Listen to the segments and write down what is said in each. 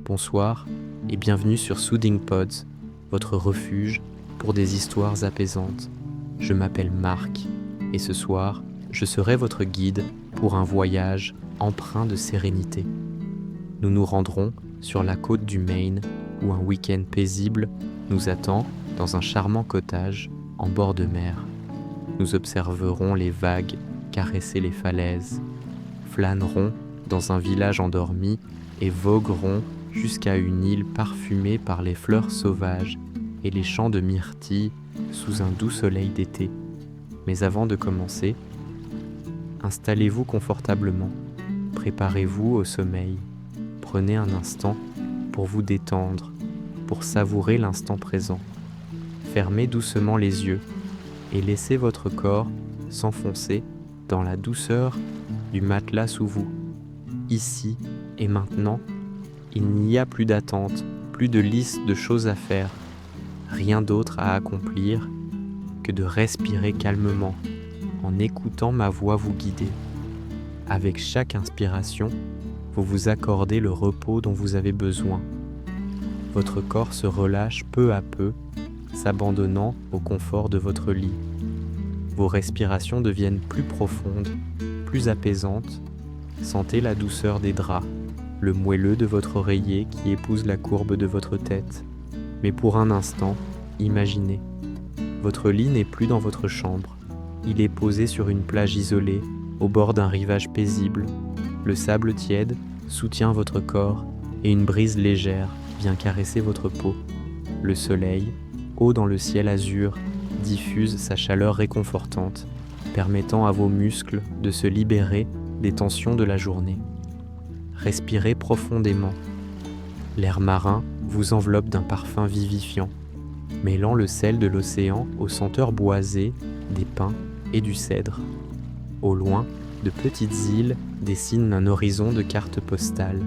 Bonsoir et bienvenue sur Soothing Pods, votre refuge pour des histoires apaisantes. Je m'appelle Marc et ce soir, je serai votre guide pour un voyage empreint de sérénité. Nous nous rendrons sur la côte du Maine où un week-end paisible nous attend dans un charmant cottage en bord de mer. Nous observerons les vagues caresser les falaises, flânerons dans un village endormi et voguerons jusqu'à une île parfumée par les fleurs sauvages et les champs de myrtilles sous un doux soleil d'été. Mais avant de commencer, installez-vous confortablement, préparez-vous au sommeil, prenez un instant pour vous détendre, pour savourer l'instant présent. Fermez doucement les yeux et laissez votre corps s'enfoncer dans la douceur du matelas sous vous. Ici et maintenant, il n'y a plus d'attente, plus de liste de choses à faire, rien d'autre à accomplir que de respirer calmement en écoutant ma voix vous guider. Avec chaque inspiration, vous vous accordez le repos dont vous avez besoin. Votre corps se relâche peu à peu, s'abandonnant au confort de votre lit. Vos respirations deviennent plus profondes, plus apaisantes. Sentez la douceur des draps, le moelleux de votre oreiller qui épouse la courbe de votre tête. Mais pour un instant, imaginez. Votre lit n'est plus dans votre chambre. Il est posé sur une plage isolée, au bord d'un rivage paisible. Le sable tiède soutient votre corps et une brise légère vient caresser votre peau. Le soleil, haut dans le ciel azur, diffuse sa chaleur réconfortante, permettant à vos muscles de se libérer des tensions de la journée. Respirez profondément. L'air marin vous enveloppe d'un parfum vivifiant, mêlant le sel de l'océan aux senteurs boisées des pins et du cèdre. Au loin, de petites îles dessinent un horizon de cartes postales.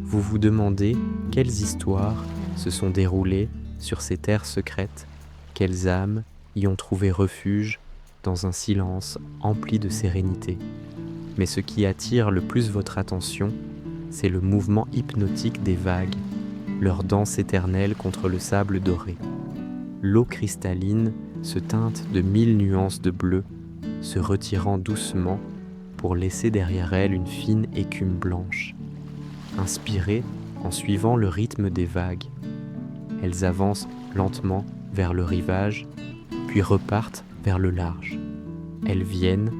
Vous vous demandez quelles histoires se sont déroulées sur ces terres secrètes, quelles âmes y ont trouvé refuge dans un silence empli de sérénité. Mais ce qui attire le plus votre attention, c'est le mouvement hypnotique des vagues, leur danse éternelle contre le sable doré. L'eau cristalline se teinte de 1000 nuances de bleu, se retirant doucement pour laisser derrière elle une fine écume blanche. Inspirez en suivant le rythme des vagues. Elles avancent lentement vers le rivage, puis repartent vers le large. Elles viennent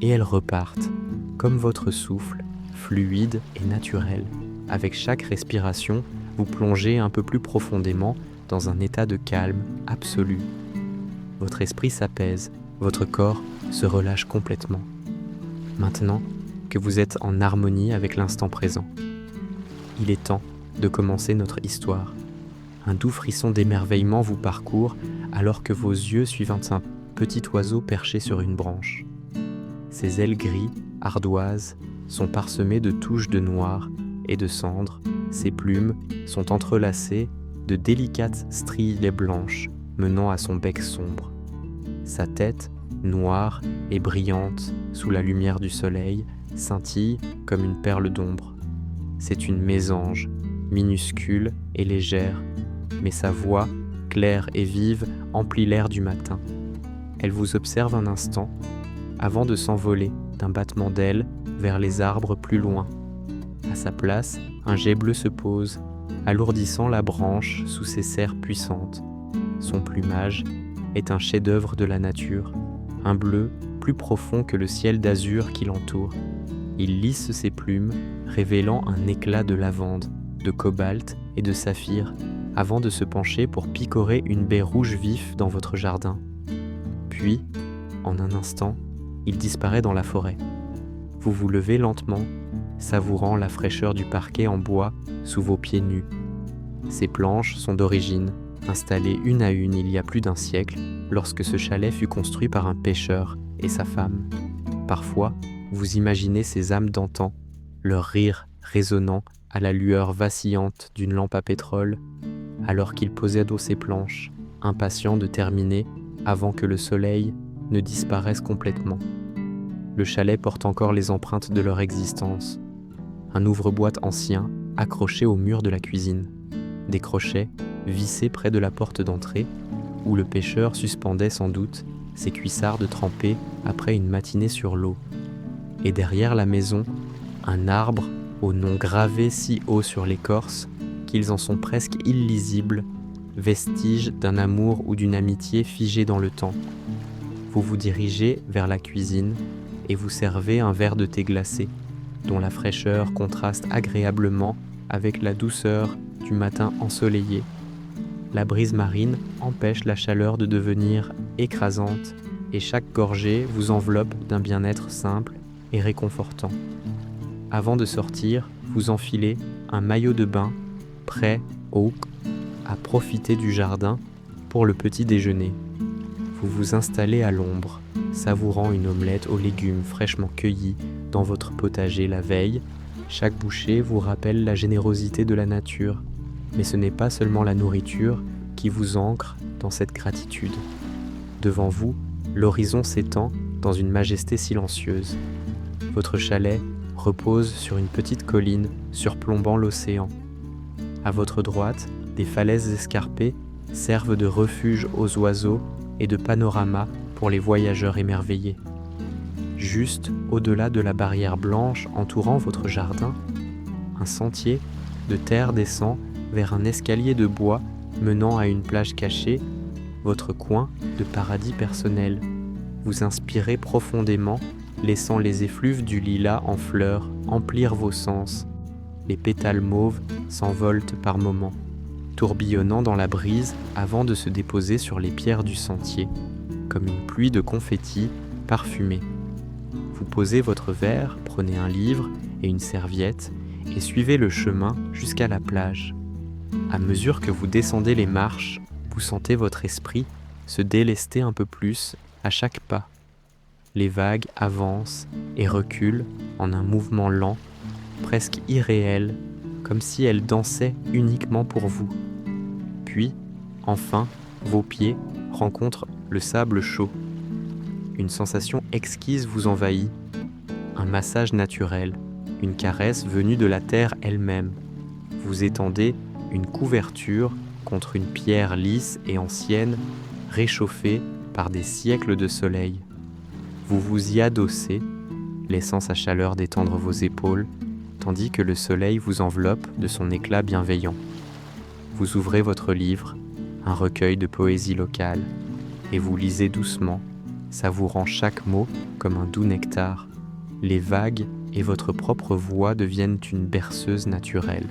et elles repartent, comme votre souffle, fluide et naturel. Avec chaque respiration, vous plongez un peu plus profondément dans un état de calme absolu. Votre esprit s'apaise, votre corps se relâche complètement. Maintenant que vous êtes en harmonie avec l'instant présent, il est temps de commencer notre histoire. Un doux frisson d'émerveillement vous parcourt alors que vos yeux suivent un petit oiseau perché sur une branche. Ses ailes gris, ardoises, sont parsemées de touches de noir et de cendre. Ses plumes sont entrelacées de délicates stries blanches menant à son bec sombre. Sa tête, noire et brillante sous la lumière du soleil, scintille comme une perle d'ombre. C'est une mésange, minuscule et légère, mais sa voix, claire et vive, emplit l'air du matin. Elle vous observe un instant, avant de s'envoler d'un battement d'ailes vers les arbres plus loin. À sa place, un jet bleu se pose, alourdissant la branche sous ses serres puissantes. Son plumage est un chef-d'œuvre de la nature, un bleu plus profond que le ciel d'azur qui l'entoure. Il lisse ses plumes, révélant un éclat de lavande, de cobalt et de saphir, avant de se pencher pour picorer une baie rouge vif dans votre jardin. Puis, en un instant, il disparaît dans la forêt. Vous vous levez lentement, savourant la fraîcheur du parquet en bois sous vos pieds nus. Ces planches sont d'origine, installées une à une il y a plus d'un siècle, lorsque ce chalet fut construit par un pêcheur et sa femme. Parfois, vous imaginez ces âmes d'antan, leur rire résonnant à la lueur vacillante d'une lampe à pétrole, alors qu'ils posaient ces planches, impatients de terminer avant que le soleil ne disparaisse complètement. Le chalet porte encore les empreintes de leur existence. Un ouvre-boîte ancien accrochés au mur de la cuisine, des crochets vissés près de la porte d'entrée, où le pêcheur suspendait sans doute ses cuissardes trempées après une matinée sur l'eau. Et derrière la maison, un arbre au nom gravé si haut sur l'écorce qu'ils en sont presque illisibles, vestiges d'un amour ou d'une amitié figée dans le temps. Vous vous dirigez vers la cuisine et vous servez un verre de thé glacé, dont la fraîcheur contraste agréablement avec la douceur du matin ensoleillé. La brise marine empêche la chaleur de devenir écrasante et chaque gorgée vous enveloppe d'un bien-être simple et réconfortant. Avant de sortir, vous enfilez un maillot de bain prêt à profiter du jardin pour le petit déjeuner. Vous vous installez à l'ombre, savourant une omelette aux légumes fraîchement cueillis dans votre potager la veille. Chaque bouchée vous rappelle la générosité de la nature, mais ce n'est pas seulement la nourriture qui vous ancre dans cette gratitude. Devant vous, l'horizon s'étend dans une majesté silencieuse. Votre chalet repose sur une petite colline surplombant l'océan. À votre droite, des falaises escarpées servent de refuge aux oiseaux et de panorama pour les voyageurs émerveillés. Juste au-delà de la barrière blanche entourant votre jardin, un sentier de terre descend vers un escalier de bois menant à une plage cachée, votre coin de paradis personnel. Vous inspirez profondément, laissant les effluves du lilas en fleurs emplir vos sens. Les pétales mauves s'envolent par moments, tourbillonnant dans la brise avant de se déposer sur les pierres du sentier, comme une pluie de confettis parfumés. Vous posez votre verre, prenez un livre et une serviette et suivez le chemin jusqu'à la plage. À mesure que vous descendez les marches, vous sentez votre esprit se délester un peu plus à chaque pas. Les vagues avancent et reculent en un mouvement lent, presque irréel, comme si elles dansaient uniquement pour vous. Puis, enfin, vos pieds rencontrent le sable chaud. Une sensation exquise vous envahit, un massage naturel, une caresse venue de la terre elle-même. Vous étendez une couverture contre une pierre lisse et ancienne, réchauffée par des siècles de soleil. Vous vous y adossez, laissant sa chaleur détendre vos épaules, tandis que le soleil vous enveloppe de son éclat bienveillant. Vous ouvrez votre livre, un recueil de poésie locale, et vous lisez doucement, savourant chaque mot comme un doux nectar. Les vagues et votre propre voix deviennent une berceuse naturelle.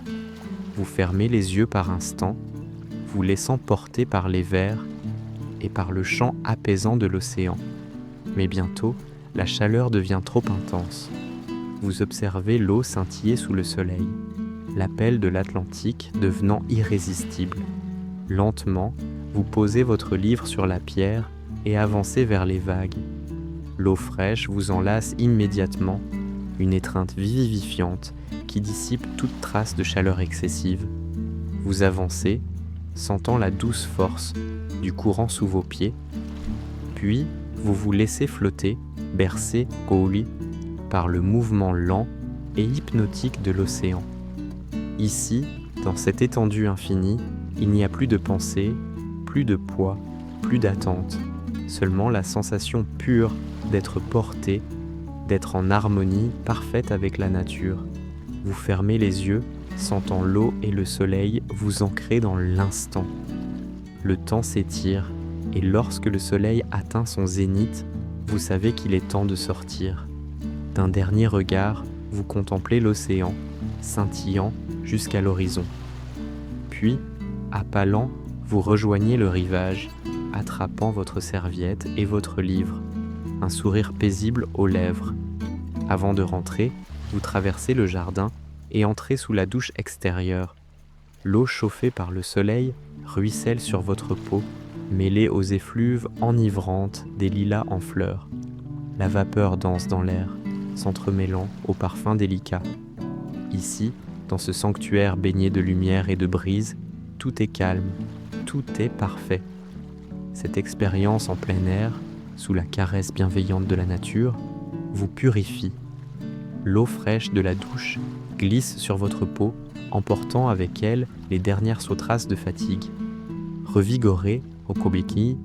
Vous fermez les yeux par instants, vous laissant porter par les vers et par le chant apaisant de l'océan. Mais bientôt, la chaleur devient trop intense. Vous observez l'eau scintiller sous le soleil, l'appel de l'Atlantique devenant irrésistible. Lentement, vous posez votre livre sur la pierre et avancez vers les vagues. L'eau fraîche vous enlace immédiatement, une étreinte vivifiante qui dissipe toute trace de chaleur excessive. Vous avancez, sentant la douce force du courant sous vos pieds, puis vous vous laissez flotter, bercé au lit par le mouvement lent et hypnotique de l'océan. Ici, dans cette étendue infinie, il n'y a plus de pensée, plus de poids, plus d'attente, seulement la sensation pure d'être porté, d'être en harmonie parfaite avec la nature. Vous fermez les yeux, sentant l'eau et le soleil vous ancrer dans l'instant. Le temps s'étire, et lorsque le soleil atteint son zénith, vous savez qu'il est temps de sortir. D'un dernier regard, vous contemplez l'océan, scintillant jusqu'à l'horizon. Puis, à pas lents, vous rejoignez le rivage, attrapant votre serviette et votre livre, un sourire paisible aux lèvres. Avant de rentrer, vous traversez le jardin et entrez sous la douche extérieure. L'eau chauffée par le soleil ruisselle sur votre peau, mêlée aux effluves enivrantes des lilas en fleurs. La vapeur danse dans l'air, s'entremêlant aux parfums délicats. Ici, dans ce sanctuaire baigné de lumière et de brise, tout est calme, tout est parfait. Cette expérience en plein air, sous la caresse bienveillante de la nature, vous purifie. L'eau fraîche de la douche glisse sur votre peau, emportant avec elles les dernières sauterasses de fatigue. Revigoré, au Kobeki,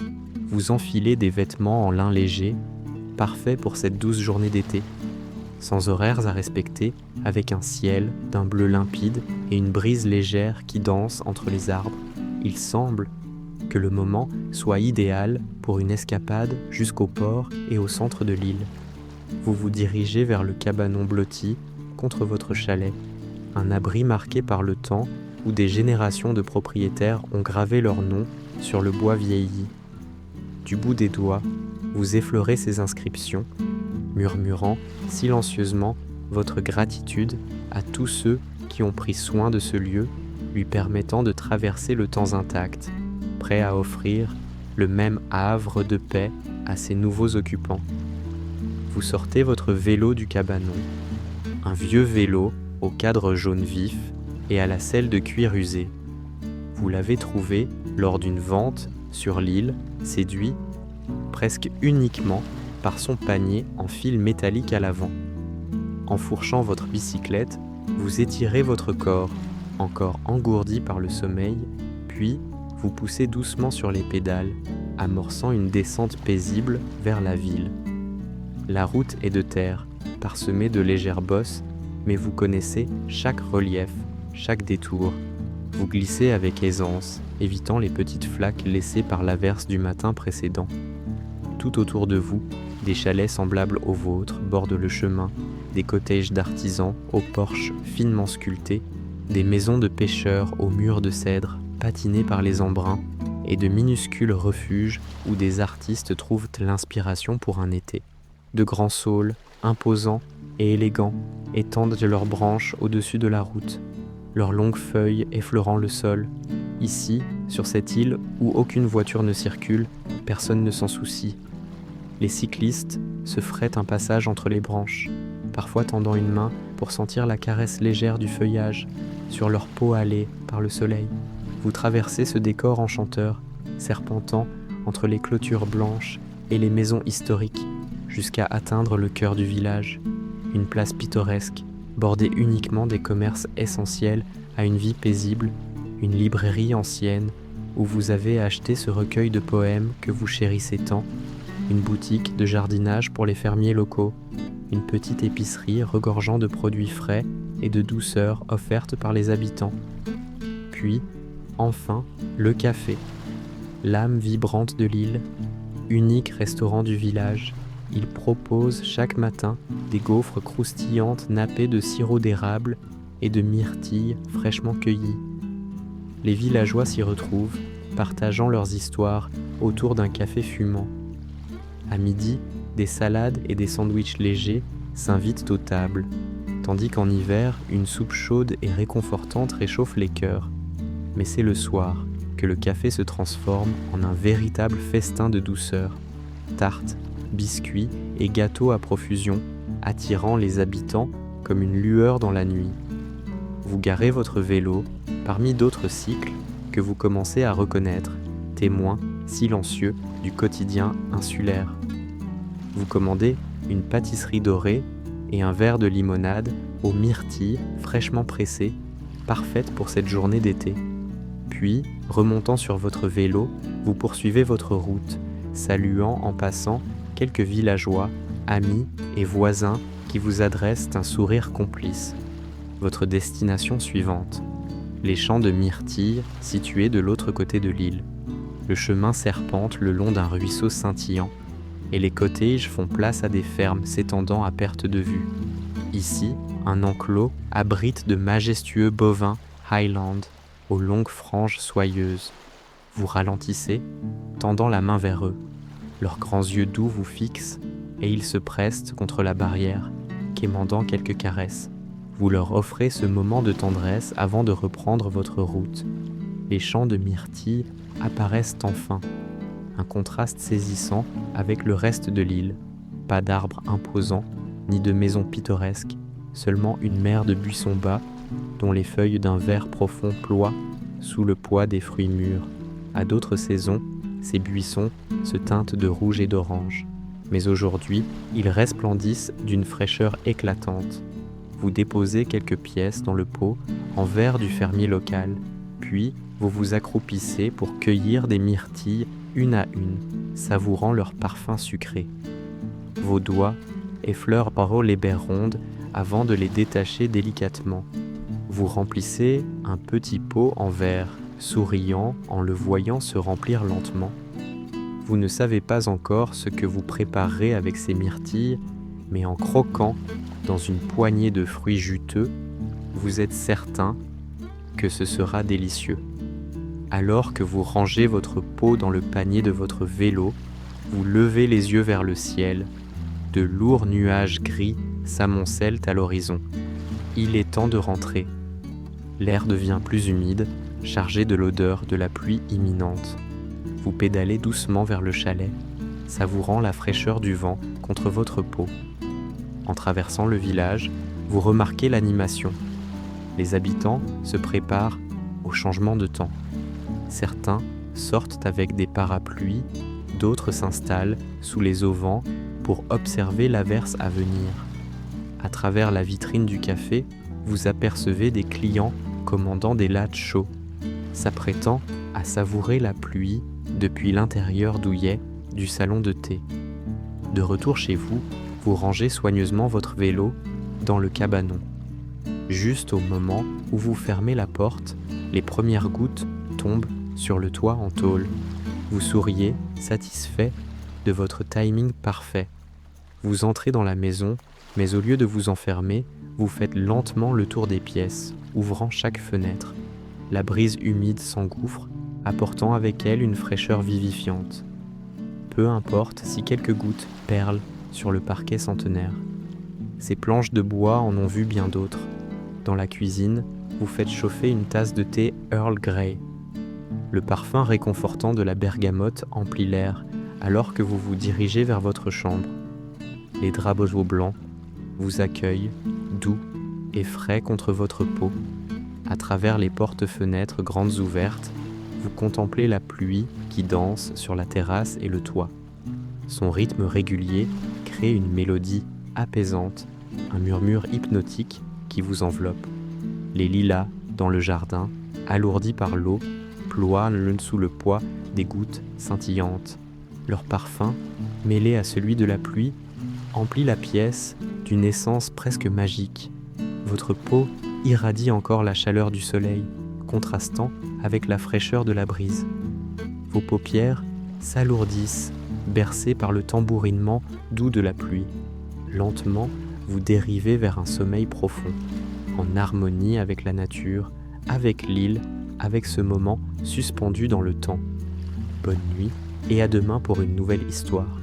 vous enfilez des vêtements en lin léger, parfaits pour cette douce journée d'été, sans horaires à respecter, avec un ciel d'un bleu limpide et une brise légère qui danse entre les arbres. Il semble que le moment soit idéal pour une escapade jusqu'au port et au centre de l'île. Vous vous dirigez vers le cabanon blotti contre votre chalet, un abri marqué par le temps où des générations de propriétaires ont gravé leur nom sur le bois vieilli. Du bout des doigts, vous effleurez ces inscriptions, murmurant silencieusement votre gratitude à tous ceux qui ont pris soin de ce lieu, lui permettant de traverser le temps intact, prêt à offrir le même havre de paix à ses nouveaux occupants. Vous sortez votre vélo du cabanon, un vieux vélo au cadre jaune vif et à la selle de cuir usé. Vous l'avez trouvé lors d'une vente sur l'île, séduit presque uniquement par son panier en fil métallique à l'avant. Enfourchant votre bicyclette, vous étirez votre corps, encore engourdi par le sommeil, puis vous poussez doucement sur les pédales, amorçant une descente paisible vers la ville. La route est de terre, parsemée de légères bosses, mais vous connaissez chaque relief, chaque détour. Vous glissez avec aisance, évitant les petites flaques laissées par l'averse du matin précédent. Tout autour de vous, des chalets semblables aux vôtres bordent le chemin, des cottages d'artisans aux porches finement sculptés, des maisons de pêcheurs aux murs de cèdre patinés par les embruns, et de minuscules refuges où des artistes trouvent l'inspiration pour un été. De grands saules, imposants et élégants, étendent leurs branches au-dessus de la route, leurs longues feuilles effleurant le sol. Ici, sur cette île où aucune voiture ne circule, personne ne s'en soucie. Les cyclistes se frayent un passage entre les branches, parfois tendant une main pour sentir la caresse légère du feuillage sur leur peau hâlée par le soleil. Vous traversez ce décor enchanteur, serpentant entre les clôtures blanches et les maisons historiques, jusqu'à atteindre le cœur du village, une place pittoresque, bordée uniquement des commerces essentiels à une vie paisible, une librairie ancienne où vous avez acheté ce recueil de poèmes que vous chérissez tant, une boutique de jardinage pour les fermiers locaux, une petite épicerie regorgeant de produits frais et de douceur offertes par les habitants. Puis, enfin, le café, l'âme vibrante de l'île, unique restaurant du village. Il propose chaque matin des gaufres croustillantes nappées de sirop d'érable et de myrtilles fraîchement cueillies. Les villageois s'y retrouvent, partageant leurs histoires autour d'un café fumant. À midi, des salades et des sandwichs légers s'invitent aux tables, tandis qu'en hiver, une soupe chaude et réconfortante réchauffe les cœurs. Mais c'est le soir que le café se transforme en un véritable festin de douceur. Tartes, biscuits et gâteaux à profusion, attirant les habitants comme une lueur dans la nuit. Vous garez votre vélo parmi d'autres cycles que vous commencez à reconnaître, témoins silencieux du quotidien insulaire. Vous commandez une pâtisserie dorée et un verre de limonade aux myrtilles fraîchement pressées, parfaite pour cette journée d'été. Puis, remontant sur votre vélo, vous poursuivez votre route, saluant en passant quelques villageois, amis et voisins qui vous adressent un sourire complice. Votre destination suivante, les champs de myrtilles situés de l'autre côté de l'île. Le chemin serpente le long d'un ruisseau scintillant, et les cottages font place à des fermes s'étendant à perte de vue. Ici, un enclos abrite de majestueux bovins Highland aux longues franges soyeuses. Vous ralentissez, tendant la main vers eux. Leurs grands yeux doux vous fixent et ils se pressent contre la barrière, quémandant quelques caresses. Vous leur offrez ce moment de tendresse avant de reprendre votre route. Les champs de myrtilles apparaissent enfin, un contraste saisissant avec le reste de l'île. Pas d'arbres imposants, ni de maisons pittoresques, seulement une mer de buissons bas, dont les feuilles d'un vert profond ploient sous le poids des fruits mûrs. À d'autres saisons, ces buissons se teintent de rouge et d'orange. Mais aujourd'hui, ils resplendissent d'une fraîcheur éclatante. vous déposez quelques pièces dans le pot en verre du fermier local, puis vous vous accroupissez pour cueillir des myrtilles une à une, savourant leur parfum sucré. Vos doigts effleurent par haut les baies rondes avant de les détacher délicatement. Vous remplissez un petit pot en verre, souriant en le voyant se remplir lentement. Vous ne savez pas encore ce que vous préparerez avec ces myrtilles, mais en croquant dans une poignée de fruits juteux, vous êtes certain que ce sera délicieux. Alors que vous rangez votre pot dans le panier de votre vélo, vous levez les yeux vers le ciel. De lourds nuages gris s'amoncellent à l'horizon. Il est temps de rentrer. L'air devient plus humide, chargé de l'odeur de la pluie imminente. Vous pédalez doucement vers le chalet, savourant la fraîcheur du vent contre votre peau. En traversant le village, vous remarquez l'animation. Les habitants se préparent au changement de temps. Certains sortent avec des parapluies, d'autres s'installent sous les auvents pour observer l'averse à venir. À travers la vitrine du café, vous apercevez des clients commandant des lattes chauds, s'apprêtant à savourer la pluie depuis l'intérieur douillet du salon de thé. De retour chez vous, vous rangez soigneusement votre vélo dans le cabanon. Juste au moment où vous fermez la porte, les premières gouttes tombent sur le toit en tôle. Vous souriez, satisfait de votre timing parfait. Vous entrez dans la maison, mais au lieu de vous enfermer, vous faites lentement le tour des pièces, ouvrant chaque fenêtre. La brise humide s'engouffre, apportant avec elle une fraîcheur vivifiante. Peu importe si quelques gouttes perlent sur le parquet centenaire. Ces planches de bois en ont vu bien d'autres. Dans la cuisine, vous faites chauffer une tasse de thé Earl Grey. Le parfum réconfortant de la bergamote emplit l'air alors que vous vous dirigez vers votre chambre. Les draps beaux blancs vous accueillent, doux et frais contre votre peau. À travers les portes-fenêtres grandes ouvertes, vous contemplez la pluie qui danse sur la terrasse et le toit. Son rythme régulier crée une mélodie apaisante, un murmure hypnotique qui vous enveloppe. Les lilas dans le jardin, alourdis par l'eau, ploient sous le poids des gouttes scintillantes. Leur parfum, mêlé à celui de la pluie, emplit la pièce d'une essence presque magique. Votre peau irradie encore la chaleur du soleil, contrastant avec la fraîcheur de la brise. Vos paupières s'alourdissent, bercées par le tambourinement doux de la pluie. Lentement, vous dérivez vers un sommeil profond, en harmonie avec la nature, avec l'île, avec ce moment suspendu dans le temps. Bonne nuit et à demain pour une nouvelle histoire.